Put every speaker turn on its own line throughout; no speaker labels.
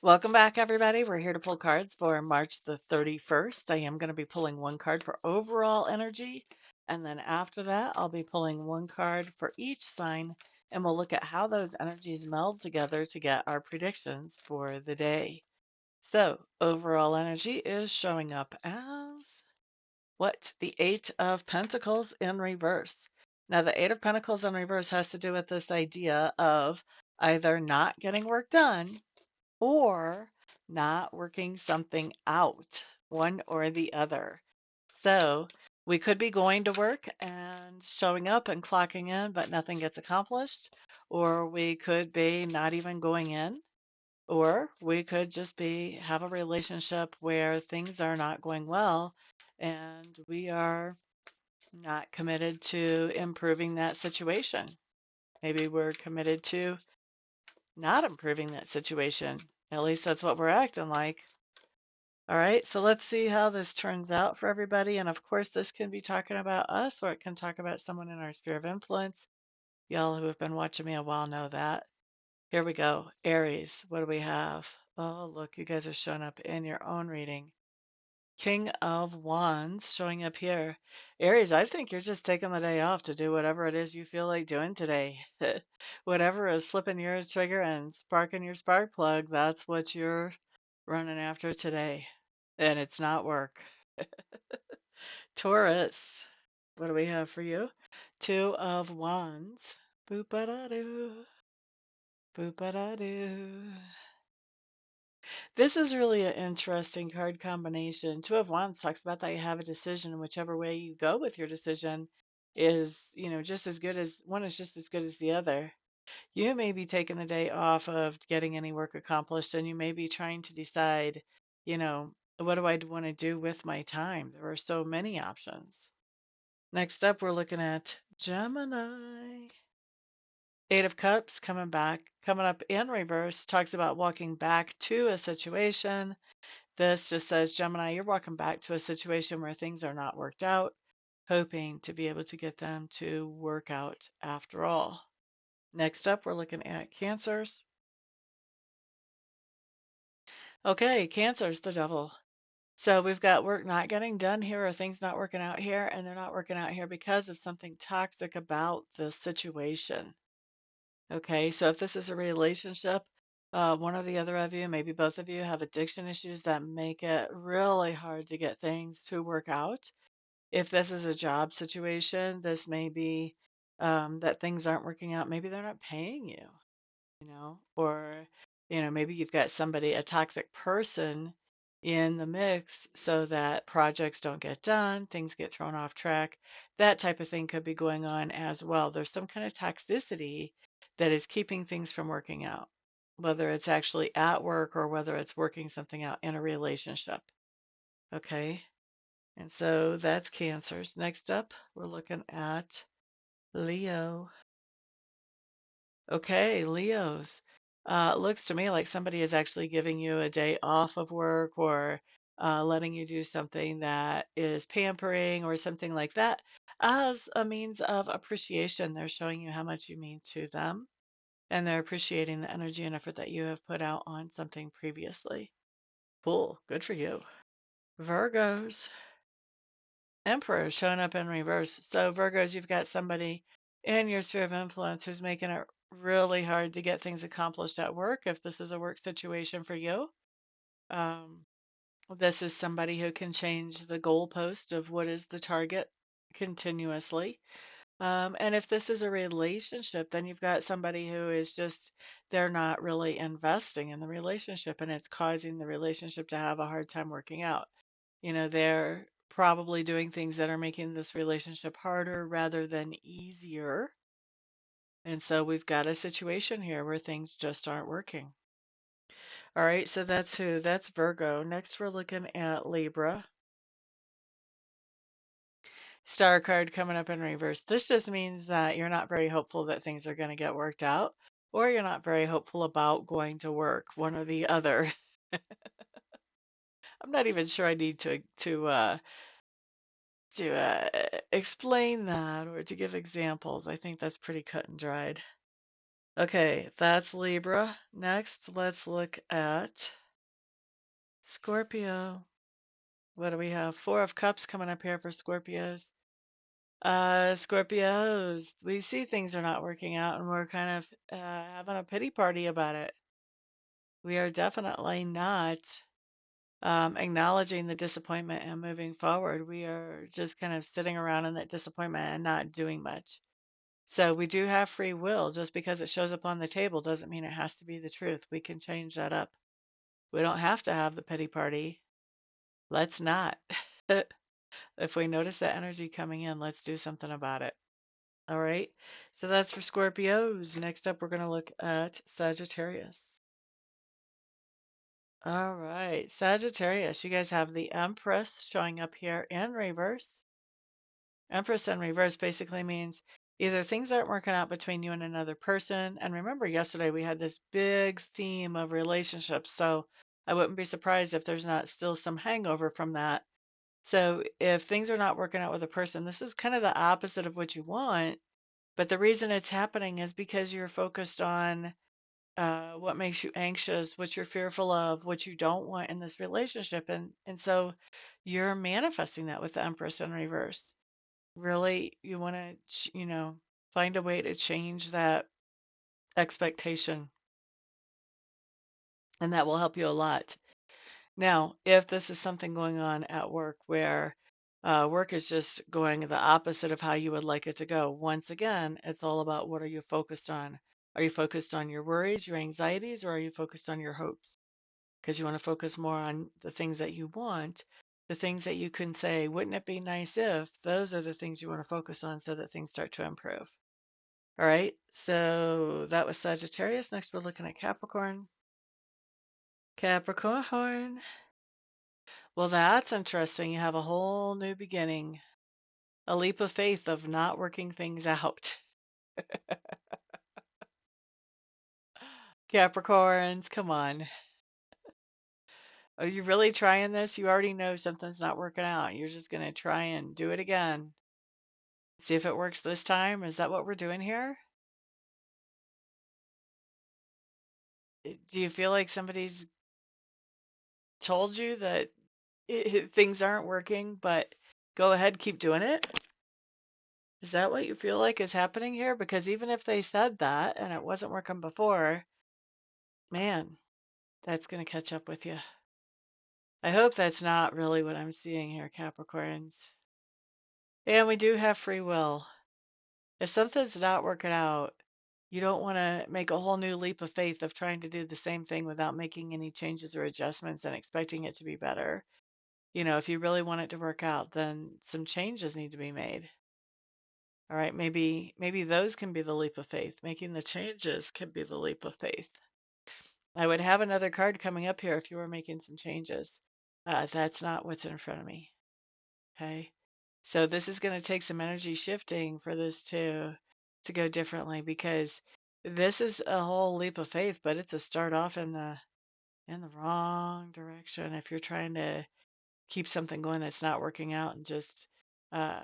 Welcome back, everybody. We're here to pull cards for March the 31st. I am going to be pulling one card for overall energy. And then after that, I'll be pulling one card for each sign. And we'll look at how those energies meld together to get our predictions for the day. So, overall energy is showing up as what? The Eight of Pentacles in reverse. Now, the Eight of Pentacles in reverse has to do with this idea of either not getting work done or not working something out, one or the other. So we could be going to work and showing up and clocking in, but nothing gets accomplished. Or we could be not even going in. Or we could just be have a relationship where things are not going well and we are not committed to improving that situation. Maybe we're committed to not improving that situation. At least that's what we're acting like. All right, so let's see how this turns out for everybody. And of course, this can be talking about us or it can talk about someone in our sphere of influence. Y'all who have been watching me a while know that. Here we go. Aries, what do we have? Oh, look, you guys are showing up in your own reading. King of Wands showing up here. Aries, I think you're just taking the day off to do whatever it is you feel like doing today. Whatever is flipping your trigger and sparking your spark plug, that's what you're running after today. And it's not work. Taurus, what do we have for you? Two of Wands. Boop-a-da-doo. Boop-a-da-doo. This is really an interesting card combination. Two of Wands talks about that you have a decision, and whichever way you go with your decision is, just as good as one is just as good as the other. You may be taking the day off of getting any work accomplished, and you may be trying to decide, what do I want to do with my time? There are so many options. Next up, we're looking at Gemini. Eight of Cups coming up in reverse, talks about walking back to a situation. This just says, Gemini, you're walking back to a situation where things are not worked out, hoping to be able to get them to work out after all. Next up, we're looking at Cancers. Okay, Cancer's the devil. So we've got work not getting done here or things not working out here, and they're not working out here because of something toxic about the situation. Okay, so if this is a relationship, one or the other of you, maybe both of you, have addiction issues that make it really hard to get things to work out. If this is a job situation, this may be that things aren't working out. Maybe they're not paying you, or, maybe you've got somebody, a toxic person in the mix so that projects don't get done, things get thrown off track. That type of thing could be going on as well. There's some kind of toxicity that is keeping things from working out, whether it's actually at work or whether it's working something out in a relationship. Okay. And so that's Cancers. Next up, we're looking at Leo. Okay, Leos. It looks to me like somebody is actually giving you a day off of work or letting you do something that is pampering or something like that as a means of appreciation. They're showing you how much you mean to them and they're appreciating the energy and effort that you have put out on something previously. Cool. Good for you. Virgos. Emperor showing up in reverse. So, Virgos, you've got somebody in your sphere of influence who's making it really hard to get things accomplished at work. If this is a work situation for you, um, this is somebody who can change the goalpost of what is the target continuously. And if this is a relationship, then you've got somebody who is just, they're not really investing in the relationship and it's causing the relationship to have a hard time working out. They're probably doing things that are making this relationship harder rather than easier. And so we've got a situation here where things just aren't working. All right, so that's who? That's Virgo. Next, we're looking at Libra. Star card coming up in reverse. This just means that you're not very hopeful that things are going to get worked out, or you're not very hopeful about going to work, one or the other. I'm not even sure I need to explain that or to give examples. I think that's pretty cut and dried. Okay, that's Libra. Next, let's look at Scorpio. What do we have? Four of Cups coming up here for Scorpios. Scorpios, we see things are not working out and we're kind of having a pity party about it. We are definitely not acknowledging the disappointment and moving forward. We are just kind of sitting around in that disappointment and not doing much. So we do have free will. Just because it shows up on the table doesn't mean it has to be the truth. We can change that up. We don't have to have the pity party. Let's not. If we notice that energy coming in, let's do something about it. All right. So that's for Scorpios. Next up, we're going to look at Sagittarius. All right. Sagittarius, you guys have the Empress showing up here in reverse. Empress in reverse basically means either things aren't working out between you and another person. And remember, yesterday we had this big theme of relationships. So I wouldn't be surprised if there's not still some hangover from that. So if things are not working out with a person, this is kind of the opposite of what you want. But the reason it's happening is because you're focused on what makes you anxious, what you're fearful of, what you don't want in this relationship. And so you're manifesting that with the Empress in reverse. Really, you want to, find a way to change that expectation, and that will help you a lot. Now, if this is something going on at work where work is just going the opposite of how you would like it to go, once again, it's all about what are you focused on? Are you focused on your worries, your anxieties, or are you focused on your hopes? Because you want to focus more on the things that you want, the things that you can say, wouldn't it be nice if? Those are the things you want to focus on so that things start to improve. All right, so that was Sagittarius. Next, we're looking at Capricorn. Capricorn. Well, that's interesting. You have a whole new beginning, a leap of faith of not working things out. Capricorns, come on. Are you really trying this? You already know something's not working out. You're just going to try and do it again. See if it works this time. Is that what we're doing here? Do you feel like somebody's told you that things aren't working, but go ahead, keep doing it? Is that what you feel like is happening here? Because even if they said that and it wasn't working before, man, that's going to catch up with you. I hope that's not really what I'm seeing here, Capricorns. And we do have free will. If something's not working out, you don't want to make a whole new leap of faith of trying to do the same thing without making any changes or adjustments and expecting it to be better. If you really want it to work out, then some changes need to be made. All right, maybe those can be the leap of faith. Making the changes can be the leap of faith. I would have another card coming up here if you were making some changes. That's not what's in front of me. Okay. So this is going to take some energy shifting for this to go differently, because this is a whole leap of faith, but it's a start off in the wrong direction if you're trying to keep something going that's not working out and just uh,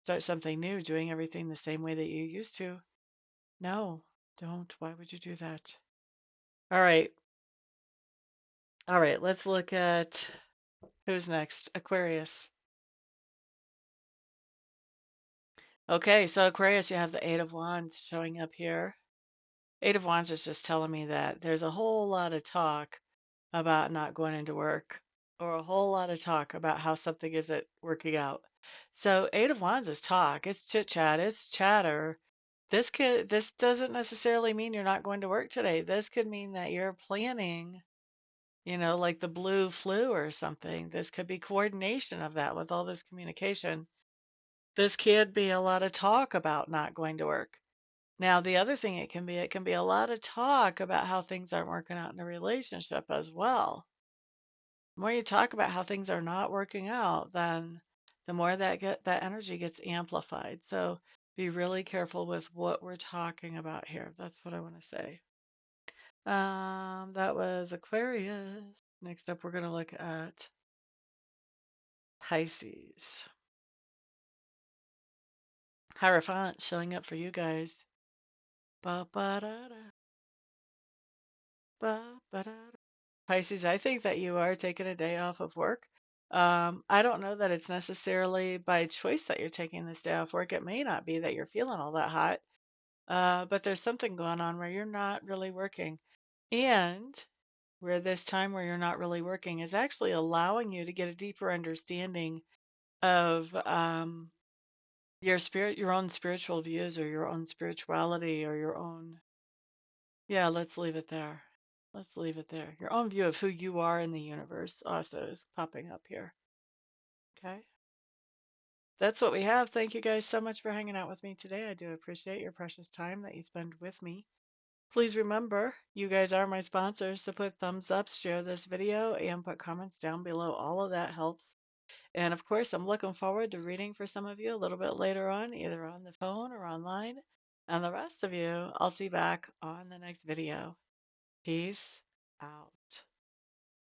start something new, doing everything the same way that you used to. No, don't. Why would you do that? All right. All right. Let's look at who's next. Aquarius. Okay. So, Aquarius, you have the Eight of Wands showing up here. Eight of Wands is just telling me that there's a whole lot of talk about not going into work, or a whole lot of talk about how something isn't working out. So Eight of Wands is talk, it's chit chat, it's chatter. This doesn't necessarily mean you're not going to work today. This could mean that you're planning, like the blue flu or something. This could be coordination of that with all this communication. This could be a lot of talk about not going to work. Now, the other thing it can be a lot of talk about how things aren't working out in a relationship as well. The more you talk about how things are not working out, then the more that energy gets amplified. So be really careful with what we're talking about here. That's what I want to say. That was Aquarius. Next up, we're going to look at Pisces. Hierophant showing up for you guys. Ba ba da da, ba ba da da. Pisces, I think that you are taking a day off of work. I don't know that it's necessarily by choice that you're taking this day off work. It may not be that you're feeling all that hot, but there's something going on where you're not really working. And where this time where you're not really working is actually allowing you to get a deeper understanding of your own spiritual views or your own spirituality or your own, yeah, let's leave it there. Let's leave it there. Your own view of who you are in the universe also is popping up here. Okay. That's what we have. Thank you guys so much for hanging out with me today. I do appreciate your precious time that you spend with me. Please remember, you guys are my sponsors, so put thumbs up, share this video, and put comments down below. All of that helps. And of course, I'm looking forward to reading for some of you a little bit later on, either on the phone or online. And the rest of you, I'll see back on the next video. Peace out.